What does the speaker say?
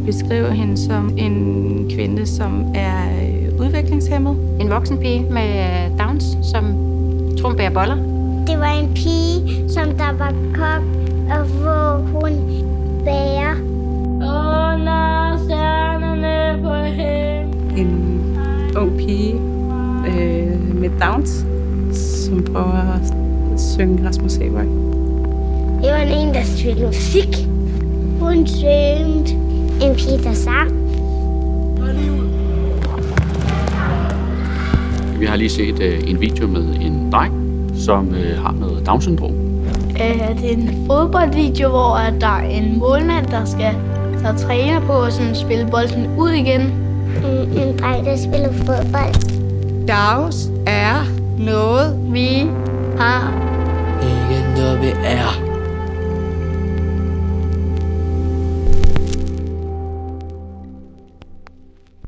beskrive hende som en kvinde, som er udviklingshæmmet. En voksen pige med Downs, som tror hun bærer boller. Det var en pige, som der var kok, og hvor hun bærer. Under stjernerne på himlen. En ung pige med Downs, som prøver at synge Rasmus Seebach. Det var en, der spillede musik. Hun syngte. En pige, der sang. Vi har lige set en video med en dreng, som har noget Down-syndrom. Det er en fodboldvideo, hvor der er en målmand, der skal tage træner på og sådan spille bolden ud igen. En dreng, der spiller fodbold. Downs er noget, vi har. Ikke noget, vi er.